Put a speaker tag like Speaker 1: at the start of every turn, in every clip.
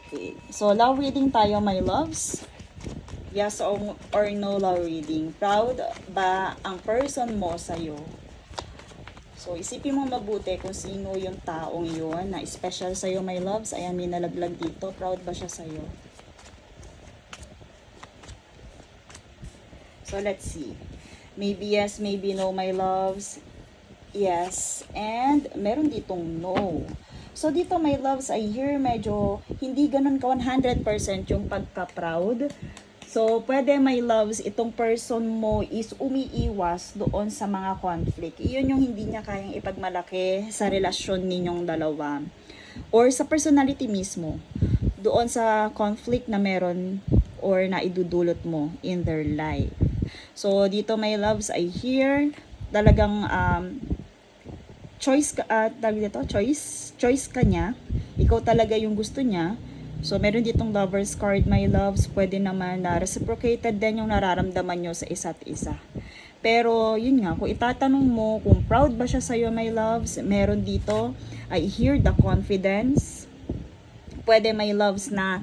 Speaker 1: Okay. So, love reading tayo, my loves. Yes or no love reading. Proud ba ang person mo sa'yo? So, isipin mo mabuti kung sino yung taong yun na special sa'yo, my loves. Ayan, may nalaglag dito. Proud ba siya sa'yo? So, let's see. Maybe yes, maybe no, my loves. Yes. And, meron ditong no. So, dito, my loves, I hear medyo hindi ganun ka 100% yung pagka-proud. So, pwede, my loves, itong person mo is umiiwas doon sa mga conflict. Iyon yung hindi niya kayang ipagmalaki sa relasyon ninyong dalawa. Or sa personality mismo. Doon sa conflict na meron or na idudulot mo in their life. So, dito, my loves, I hear talagang choice ka niya. Ikaw talaga yung gusto niya. So, meron ditong lover's card, my loves. Pwede naman na reciprocated din yung nararamdaman nyo sa isa't isa. Pero, yun nga, kung itatanong mo kung proud ba siya sa'yo, my loves, meron dito, I hear the confidence. Pwede, my loves, na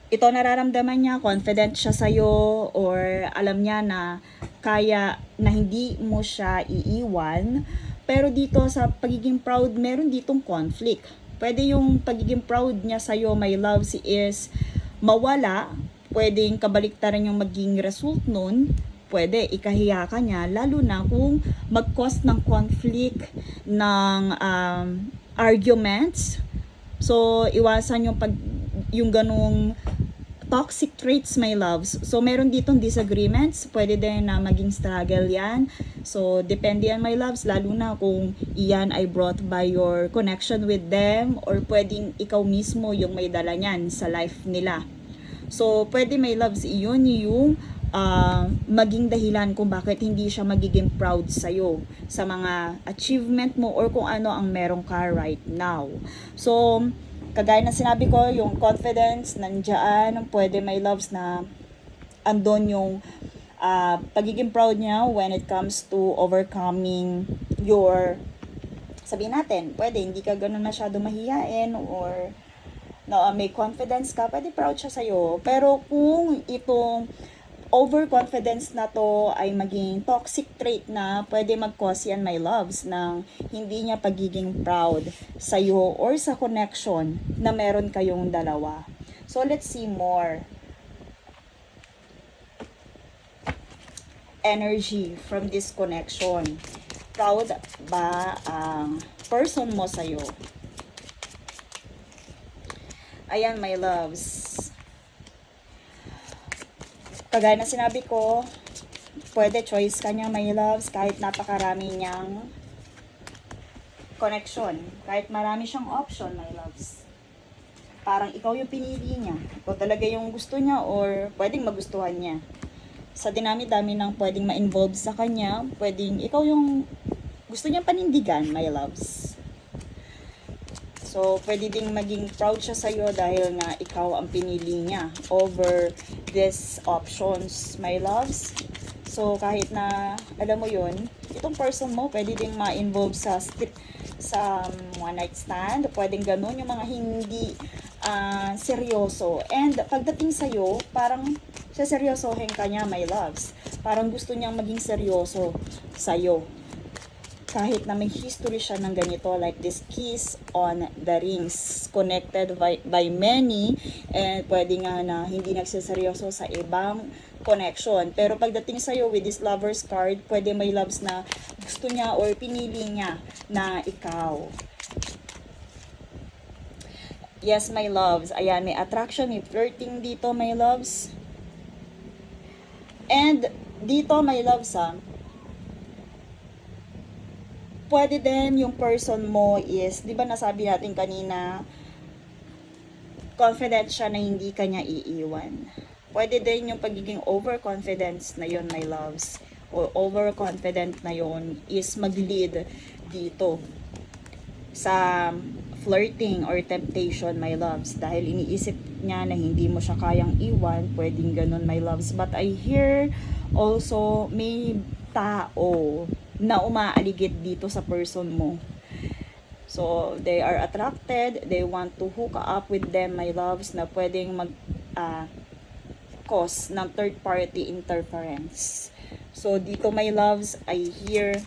Speaker 1: ito nararamdaman niya, confident siya sa'yo, or alam niya na kaya na hindi mo siya iiwan. Pero dito sa pagiging proud, meron ditong conflict. Pwede yung pagiging proud niya sa'yo, my loves, is mawala. Pwedeng kabaliktaran yung maging result nun. Pwede ikahiya ka niya, lalo na kung mag-cause ng conflict, ng arguments. So, iwasan yung ganung toxic traits, my loves. So, meron ditong disagreements. Pwede din na maging struggle yan. So, depende yan, my loves. Lalo na kung iyan ay brought by your connection with them, or pwedeng ikaw mismo yung may dala niyan sa life nila. So, pwede, my loves, iyon yung maging dahilan kung bakit hindi siya magiging proud sa'yo sa mga achievement mo or kung ano ang meron ka right now. So, kagaya na sinabi ko, yung confidence nandiyan, pwede, my loves, na andon yung pagiging proud niya when it comes to overcoming your, sabihin natin, pwede hindi ka ganun masyado mahihain, or may confidence ka, pwede proud siya sa'yo. Pero kung itong overconfidence na to ay maging toxic trait na, pwede mag-cause yan, my loves, ng hindi niya pagiging proud sa'yo or sa connection na meron kayong dalawa. So, let's see more energy from this connection. Proud ba ang person mo sa'yo? Ayan, my loves. Kagaya na sinabi ko, pwede choice ka niya, my loves, kahit napakarami niyang connection. Kahit marami siyang option, my loves. Parang ikaw yung pinili niya. Ikaw talaga yung gusto niya, or pwedeng magustuhan niya. Sa dinami-dami ng pwedeng ma-involve sa kanya, pwedeng ikaw yung gusto niyang panindigan, my loves. So, pwede ding maging proud siya sa'yo dahil nga ikaw ang pinili niya over these options, my loves. So, kahit na, alam mo yun, itong person mo, pwede ding ma-involve sa one night stand. Pwedeng ganun, yung mga hindi seryoso. And pagdating sa'yo, parang seryosohin ka niya, my loves. Parang gusto niyang maging seryoso sa'yo. Kahit na may history siya ng ganito, like this kiss on the rings, connected by many, and pwede nga na hindi nagsiseryoso sa ibang connection. Pero pagdating sa'yo with this lover's card, pwede, may loves, na gusto niya or pinili niya na ikaw. Yes, my loves. Ayan, may attraction, may flirting dito, my loves. And dito, my loves, pwede din yung person mo is, di ba nasabi natin kanina, confident siya na hindi kanya iiwan. Pwede din yung pagiging overconfidence na yon, my loves, or overconfident na yon is mag-lead dito sa flirting or temptation, my loves, dahil iniisip niya na hindi mo siya kayang iwan. Pwedeng ganun, my loves. But I hear also may tao na umaaligid dito sa person mo. So, they are attracted, they want to hook up with them, my loves, na pwedeng cause ng third party interference. So, dito, my loves, I hear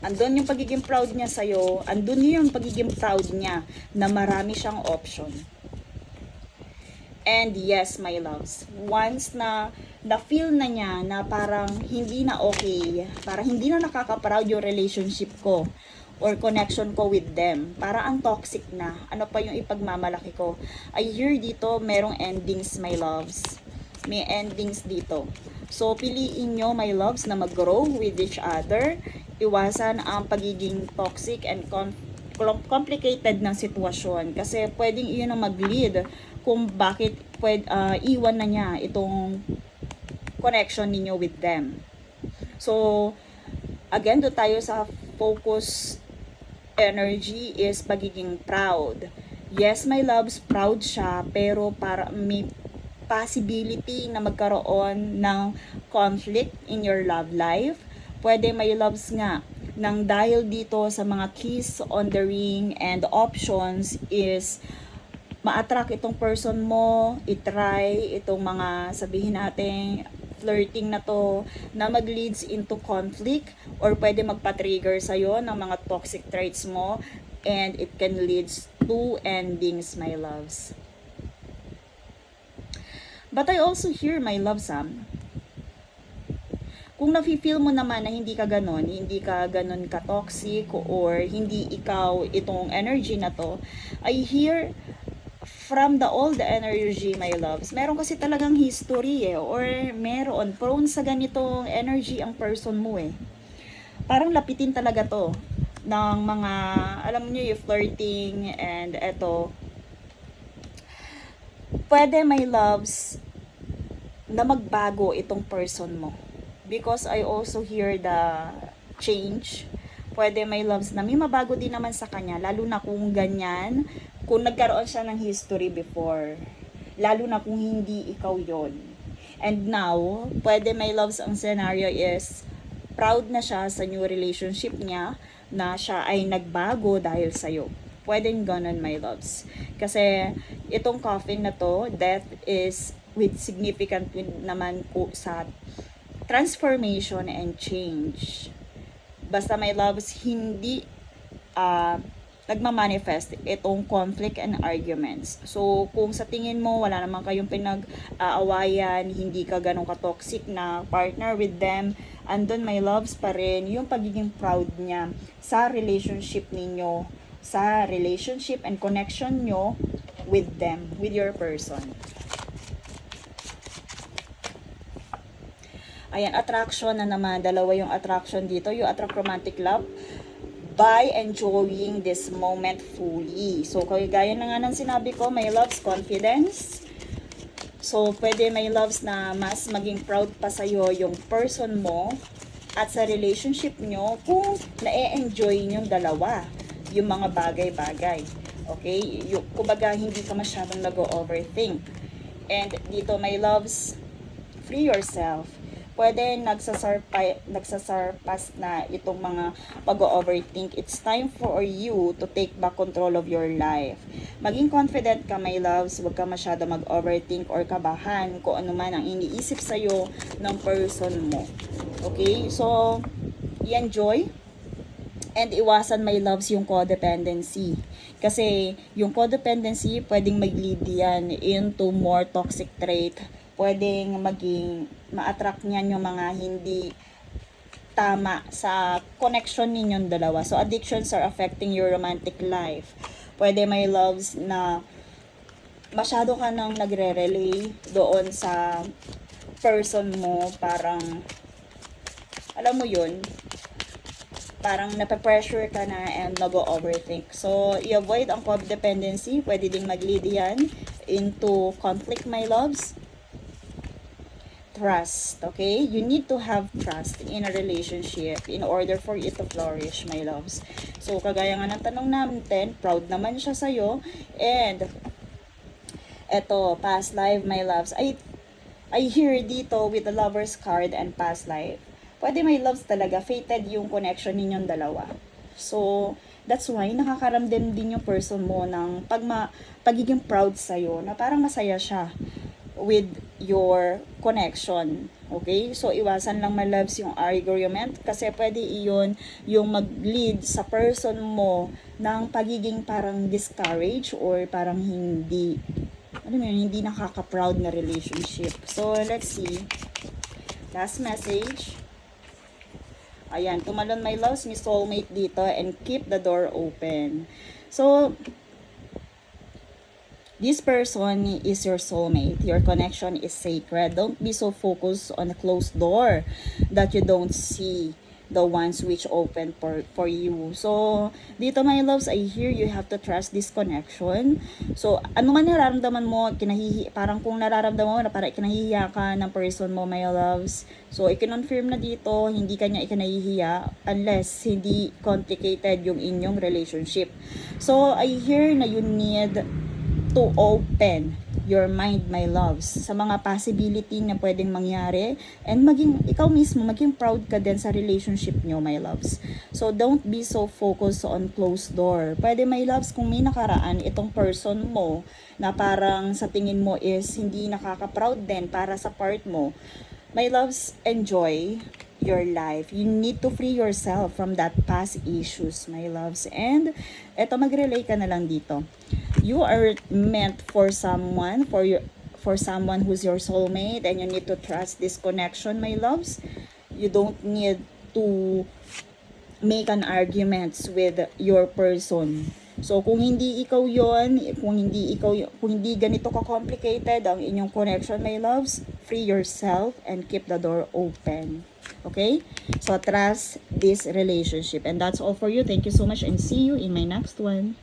Speaker 1: andun yung pagiging proud niya sa'yo, andun yung pagiging proud niya na marami siyang option. And yes, my loves, once na na-feel na niya na parang hindi na okay, parang hindi na nakaka-proud yung relationship ko or connection ko with them, para ang toxic na, ano pa yung ipagmamalaki ko, I hear dito merong endings, my loves. May endings dito. So, piliin nyo, my loves, na mag-grow with each other. Iwasan ang pagiging toxic and complicated ng sitwasyon. Kasi pwedeng iyon ang mag-lead kung bakit iwan na niya itong connection ninyo with them. So, again, do tayo sa focus energy is pagiging proud. Yes, my loves, proud siya, pero para may possibility na magkaroon ng conflict in your love life. Pwede, my loves, nga nang dahil dito sa mga keys on the ring and options is ma-attract itong person mo, itry itong mga sabihin natin flirting na to na mag-leads into conflict or pwede magpa-trigger sa'yo ng mga toxic traits mo and it can leads to endings, my loves. But I also hear, my love, Sam, kung nafe-feel mo naman na hindi ka ganon ka-toxic or hindi ikaw itong energy na to, I hear from the old energy, my loves, meron kasi talagang history or meron prone sa ganitong energy ang person mo Parang lapitin talaga to ng mga, alam niyo, yung flirting and eto. Pwede, my loves, na magbago itong person mo. Because I also hear the change. Pwede, my loves, na may mabago din naman sa kanya. Lalo na kung ganyan, kung nagkaroon siya ng history before. Lalo na kung hindi ikaw yon. And now, pwede, my loves, ang scenario is proud na siya sa new relationship niya na siya ay nagbago dahil sa'yo. Pwedeng ganun, my loves. Kasi itong coffin na to, death is with significant naman po sa transformation and change. Basta, my loves, hindi nagmamanifest itong conflict and arguments. So, kung sa tingin mo wala naman kayong pinag-aawayan, hindi ka ganun ka-toxic na partner with them, andun, my loves, pa rin yung pagiging proud niya sa relationship ninyo, sa relationship and connection nyo with them, with your person. Ayan, attraction na naman. Dalawa yung attraction dito. You attract romantic love by enjoying this moment fully. So, gaya na nga ng sinabi ko, my loves, confidence. So, pwede, my loves, na mas maging proud pa sa'yo yung person mo at sa relationship nyo kung na-enjoy nyo dalawa yung mga bagay-bagay. Okay? Kumbaga, hindi ka masyadong nag-overthink. And dito, my loves, free yourself. Pwede nagsasarpas na itong mga pag-overthink. It's time for you to take back control of your life. Maging confident ka, my loves. Huwag ka masyado mag-overthink or kabahan kung ano man ang iniisip sa'yo ng person mo. Okay? So, i-enjoy and iwasan, my loves, yung codependency. Kasi yung codependency, pwedeng mag-lead yan into more toxic trait. Pwedeng ma-attract niyan yung mga hindi tama sa connection ninyong dalawa. So, addictions are affecting your romantic life. Pwede, my loves, na masyado ka nang nagre-relay doon sa person mo. Parang, alam mo yun, parang nape-pressure ka na and nag-overthink. So, i-avoid ang codependency. Pwede ding mag-lead yan into conflict, my loves. Trust, okay? You need to have trust in a relationship in order for it to flourish, my loves. So, kagaya nga ng tanong natin, proud naman siya sa'yo. And, eto, past life, my loves. I hear dito with the lover's card and past life. Pwede, my loves, talaga, fated yung connection ninyong dalawa. So, that's why nakakaramdam din yung person mo ng pagiging proud sa'yo, na parang masaya siya with your connection. Okay? So, iwasan lang my loves yung argument kasi pwede iyon yung mag-lead sa person mo ng pagiging parang discouraged or parang hindi, ano yun, hindi nakaka-proud na relationship. So, let's see. Last message. Ayan, tumalon my loves, may soulmate dito and keep the door open. So, this person is your soulmate. Your connection is sacred. Don't be so focused on a closed door that you don't see the ones which open for you. So, dito my loves, I hear you have to trust this connection. So, ano man nararamdaman mo, parang kung nararamdaman mo na parang kinahihiya ka ng person mo, my loves. So, i-confirm na dito, hindi kanya ikinahihiya unless hindi complicated yung inyong relationship. So, I hear na you need to open your mind, my loves, sa mga possibility na pwedeng mangyari, and ikaw mismo, maging proud ka din sa relationship nyo, my loves. So, don't be so focused on closed door. Pwede, my loves, kung may nakaraan itong person mo na parang sa tingin mo is hindi nakaka-proud din para sa part mo, my loves, enjoy your life. You need to free yourself from that past issues, my loves. And eto, mag-relay ka na lang dito. You are meant for someone, for someone who's your soulmate, and you need to trust this connection, my loves. You don't need to make an arguments with your person. So, kung hindi ikaw yon, kung hindi ganito ka-complicated ang inyong connection, my loves, free yourself and keep the door open. Okay? So, trust this relationship. And that's all for you. Thank you so much and see you in my next one.